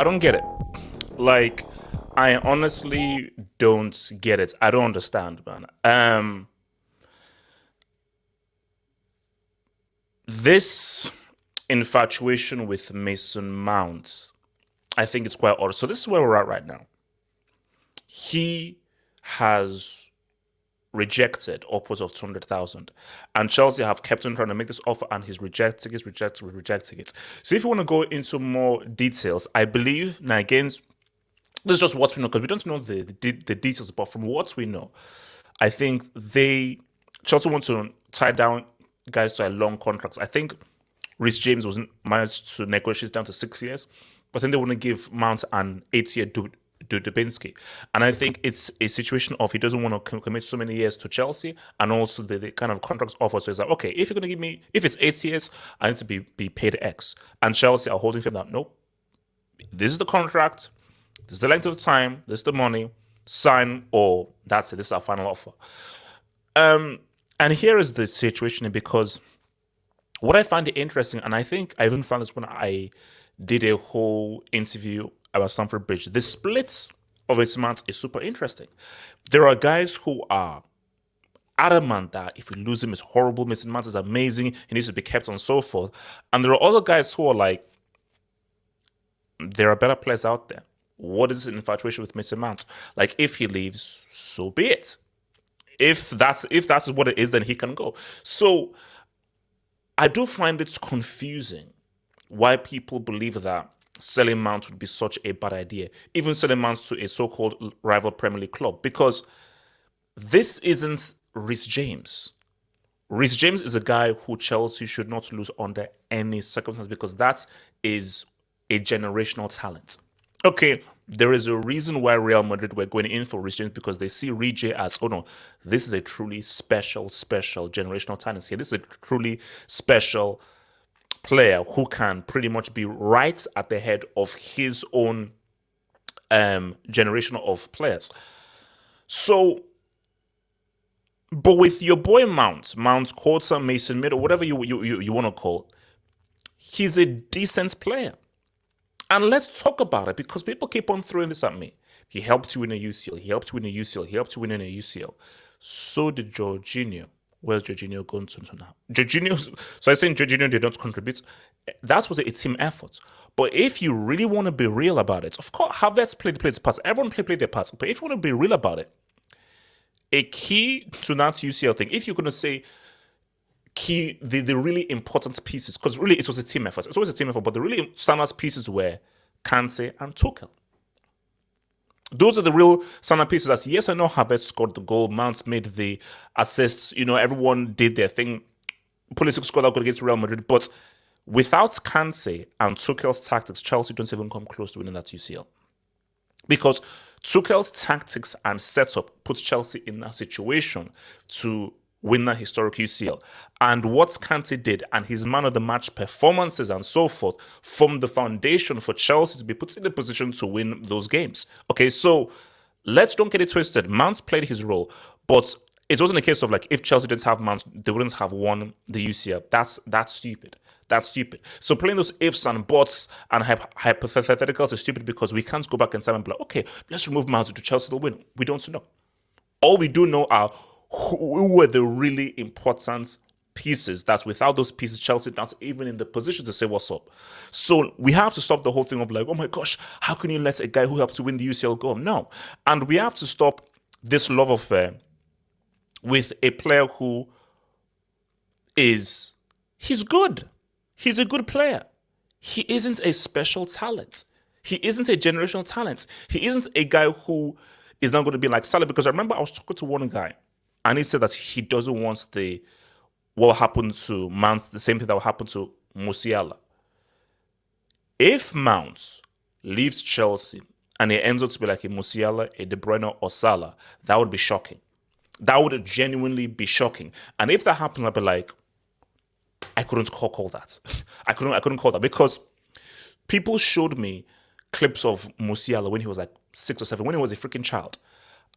don't get it. Like, I honestly don't get it. I don't understand, man. This infatuation with Mason Mount, I think it's quite odd. So this is where we're at right now. He has rejected upwards of 200,000, and Chelsea have kept on trying to make this offer, and he's rejecting it. So if you want to go into more details, I believe now again, this is just what we know because we don't know the details, but from what we know, I think Chelsea want to tie down guys to a long contracts. I think Reece James wasn't managed to negotiate down to 6 years, but then they want to give Mount an 8-year Dubinsky. And I think it's a situation of he doesn't want to commit so many years to Chelsea, and also the kind of contracts offer. So it's like, okay, if you're going to give me, if it's 8 years, I need to be paid X. And Chelsea are holding him down. Nope. This is the contract. This is the length of time. This is the money. Sign or that's it. This is our final offer. And here is the situation because what I find interesting, and I think I even found this when I did a whole interview about Stamford Bridge, the split of his months is super interesting. There are guys who are adamant that if we lose him, it's horrible. Mason Mount is amazing. He needs to be kept and so forth. And there are other guys who are like, there are better players out there. What is an infatuation with Mason Mount? Like, if he leaves, so be it. If that's what it is, then he can go. So I do find it confusing why people believe that selling Mount would be such a bad idea, even selling Mount to a so-called rival Premier League club, because this isn't Reece James. Reece James is a guy who Chelsea should not lose under any circumstance because that is a generational talent. Okay, there is a reason why Real Madrid were going in for Reece James because they see Reece as, oh no, this is a truly special generational talent here. This is a truly special player who can pretty much be right at the head of his own generation of players. So, but with your boy Mount, Quarter, Mason Middle, whatever you want to call, he's a decent player. And let's talk about it because people keep on throwing this at me. He helped you win a UCL. He helped you win a UCL. He helped you win in a UCL. So did Jorginho. Where's Jorginho going to now? So I saying Jorginho did not contribute. That was a team effort. But if you really want to be real about it, of course, Havertz played his part. Everyone played their parts. But if you want to be real about it, a key to that UCL thing, if you're going to say the really important pieces, because really it was a team effort. It's always a team effort, but the really standout pieces were Kante and Tuchel. Those are the real standout pieces. As yes, I know Havertz scored the goal, Mount made the assists, everyone did their thing. Pulisic scored that goal against Real Madrid, but without Kante and Tuchel's tactics, Chelsea don't even come close to winning that UCL. Because Tuchel's tactics and setup puts Chelsea in that situation to win that historic UCL. And what Kante did and his man of the match performances and so forth formed the foundation for Chelsea to be put in the position to win those games. Okay, so let's don't get it twisted. Mount played his role, but it wasn't a case of like if Chelsea didn't have Mount, they wouldn't have won the UCL. That's stupid. That's stupid. So playing those ifs and buts and hypotheticals is stupid because we can't go back in time and be like, okay, let's remove Mount to Chelsea will win. We don't know. All we do know are who were the really important pieces that without those pieces, Chelsea not even in the position to say what's up. So we have to stop the whole thing of like, oh my gosh, how can you let a guy who helped to win the UCL go? No. And we have to stop this love affair with a player who he's good. He's a good player. He isn't a special talent. He isn't a generational talent. He isn't a guy who is not going to be like Salah, because I remember I was talking to one guy and he said that he doesn't want what happened to Mount, the same thing that will happen to Musiala. If Mount leaves Chelsea and he ends up to be like a Musiala, a De Bruyne or Salah, that would be shocking. That would genuinely be shocking. And if that happens, I'd be like, I couldn't call that. I couldn't call that because people showed me clips of Musiala when he was like 6 or 7, when he was a freaking child.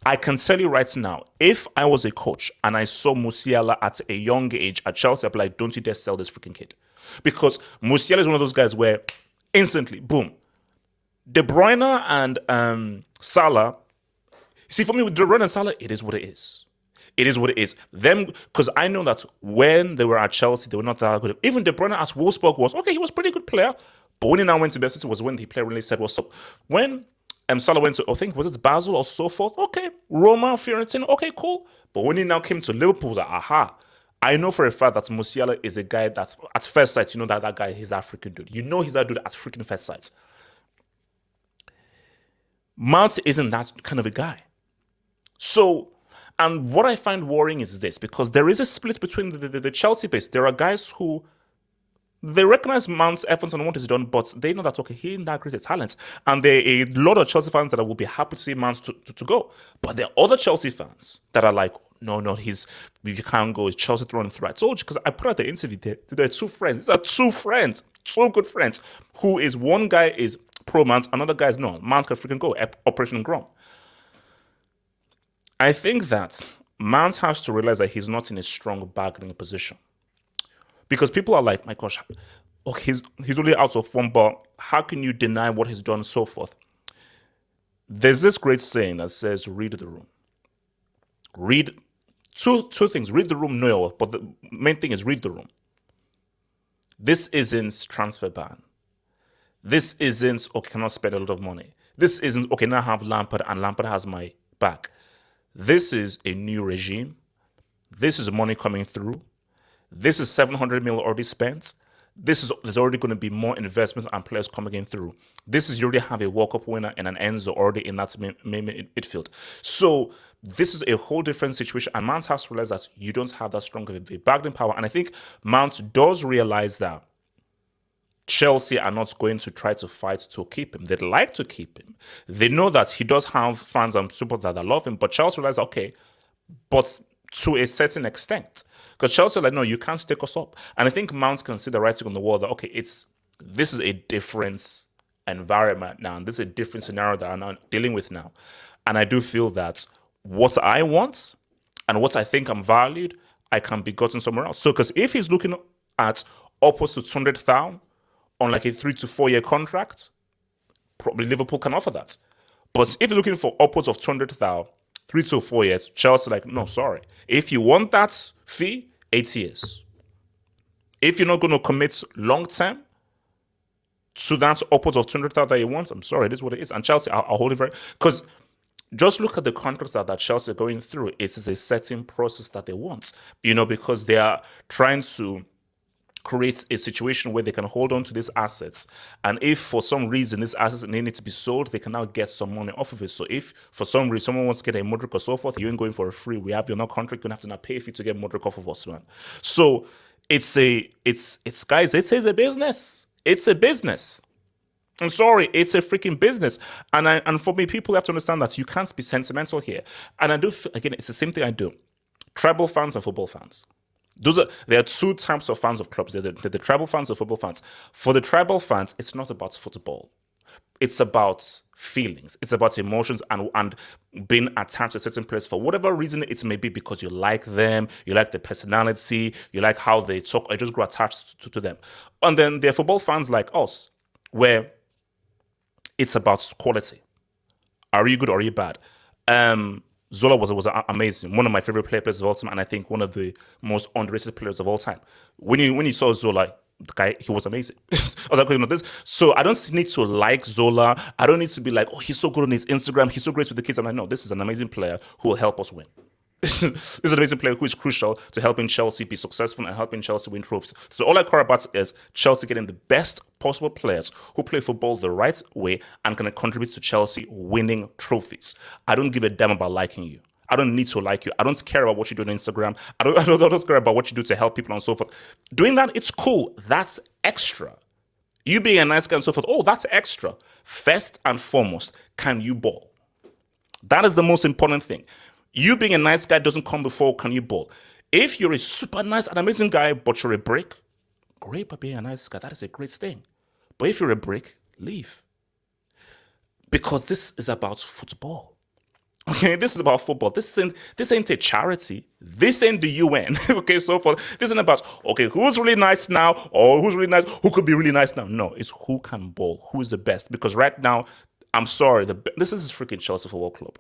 I can tell you right now, if I was a coach and I saw Musiala at a young age at Chelsea, I'd be like, don't you dare sell this freaking kid. Because Musiala is one of those guys where instantly, boom, De Bruyne and Salah. See, for me with De Bruyne and Salah, it is what it is. It is what it is. Them, because I know that when they were at Chelsea, they were not that good. Even De Bruyne, as Wolfsburg was, okay, he was a pretty good player. But when he now went to Manchester City was when the player really said, what's up? When Salah went to, I think, was it Basel or so forth? Okay. Roma, Fiorentina, okay, cool. But when he now came to Liverpool, I was like, aha. I know for a fact that Musiala is a guy that, at first sight, you know that guy, he's that freaking dude. You know he's that dude at freaking first sight. Mount isn't that kind of a guy. So, and what I find worrying is this, because there is a split between the Chelsea base. There are guys who they recognize Mount's efforts and what he's done, but they know that, okay, he ain't that great a talent. And there are a lot of Chelsea fans that will be happy to see Mount to go. But there are other Chelsea fans that are like, no, you can't go. It's Chelsea through and through. I told you, because I put out the interview there are two friends. These are two friends, two good friends, who is one guy is pro Mount, another guy is no. Mount can freaking go. Operation Grom. I think that Mount has to realize that he's not in a strong bargaining position. Because people are like, my gosh, okay, he's only out of form, but how can you deny what he's done and so forth? There's this great saying that says, read the room. Read two things. Read the room, know your worth, but the main thing is read the room. This isn't transfer ban. This isn't, okay, cannot spend a lot of money. This isn't, okay, now I have Lampard and Lampard has my back. This is a new regime. This is money coming through. This is 700 million already spent. There's already going to be more investments and players coming in through. This is you already have a World Cup winner and an Enzo already in that main midfield. So this is a whole different situation. And Mount has to realize that you don't have that strong of a bargaining power. And I think Mount does realize that Chelsea are not going to try to fight to keep him. They'd like to keep him. They know that he does have fans and support that love him. But Chelsea realize, okay, but to a certain extent. Because Chelsea are like, no, you can't take us up. And I think Mount can see the writing on the wall that, okay, this is a different environment now. And this is a different scenario that I'm not dealing with now. And I do feel that what I want and what I think I'm valued, I can be gotten somewhere else. So, because if he's looking at upwards to 200,000 on like a 3 to 4 year contract, probably Liverpool can offer that. But if you're looking for upwards of 200,000, 3 to 4 years, Chelsea like, no, sorry. If you want that fee, 8 years. If you're not going to commit long term to that upwards of 200,000 that you want, I'm sorry, it is what it is. And Chelsea, I'll hold it very, because just look at the contracts that Chelsea are going through. It is a certain process that they want, because they are trying to create a situation where they can hold on to these assets. And if for some reason these assets need to be sold, they can now get some money off of it. So if for some reason someone wants to get a Modric or so forth, you ain't going for a free. We have your no contract, you're gonna have to now pay a fee to get Modric off of us, man. So it's guys, it's a business. It's a business. I'm sorry, it's a freaking business. And for me, people have to understand that you can't be sentimental here. And I do, again, it's the same thing I do. Tribal fans and football fans. There are two types of fans of clubs. They're the tribal fans and football fans. For the tribal fans, it's not about football. It's about feelings. It's about emotions and being attached to certain players for whatever reason it may be, because you like them, you like their personality, you like how they talk, or you just grow attached to them. And then there are football fans like us, where it's about quality. Are you good or are you bad? Zola was amazing. One of my favorite players of all time, and I think one of the most underrated players of all time. When you saw Zola, the guy, he was amazing. I was like, this. So I don't need to like Zola. I don't need to be like, oh, he's so good on his Instagram. He's so great with the kids. I'm like, no, this is an amazing player who will help us win. This is an amazing player who is crucial to helping Chelsea be successful and helping Chelsea win trophies. So all I care about is Chelsea getting the best possible players who play football the right way and can contribute to Chelsea winning trophies. I don't give a damn about liking you. I don't need to like you. I don't care about what you do on Instagram. I don't care about what you do to help people and so forth. Doing that, it's cool. That's extra. You being a nice guy and so forth, oh, that's extra. First and foremost, can you ball? That is the most important thing. You being a nice guy doesn't come before can you ball. If you're a super nice and amazing guy, but you're a brick, great by being a nice guy. That is a great thing. But if you're a brick, leave. Because this is about football. Okay, this is about football. This ain't a charity. This ain't the UN. Okay, so for this isn't about okay, who's really nice now or who's really nice, who could be really nice now. No, it's who can ball, who is the best. Because right now, I'm sorry, this is freaking Chelsea Football Club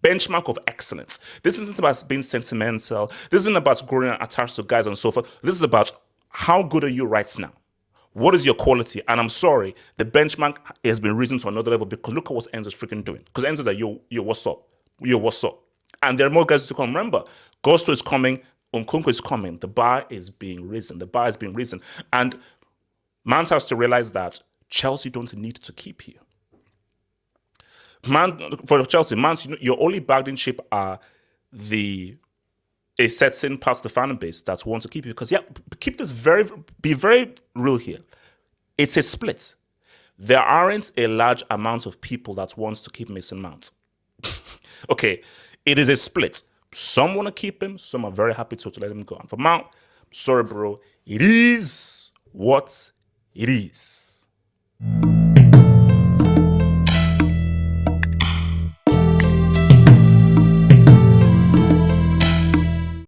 benchmark of excellence. This isn't about being sentimental. This isn't about growing attached to guys and so forth. This is about how good are you right now. What is your quality? And I'm sorry, the benchmark has been risen to another level because look at what Enzo's freaking doing. Because Enzo's like, yo, what's up? Yo, what's up? And there are more guys to come. Remember, Gusto is coming, Nkunku is coming. The bar is being risen. The bar is being risen. And Man has to realize that Chelsea don't need to keep you. For Chelsea, your only bargaining chip are a certain part of the fan base that want to keep you. Because be very real here. It's a split. There aren't a large amount of people that want to keep Mason Mount. Okay, it is a split. Some want to keep him, some are very happy to let him go. And for Mount, sorry, bro, it is what it is.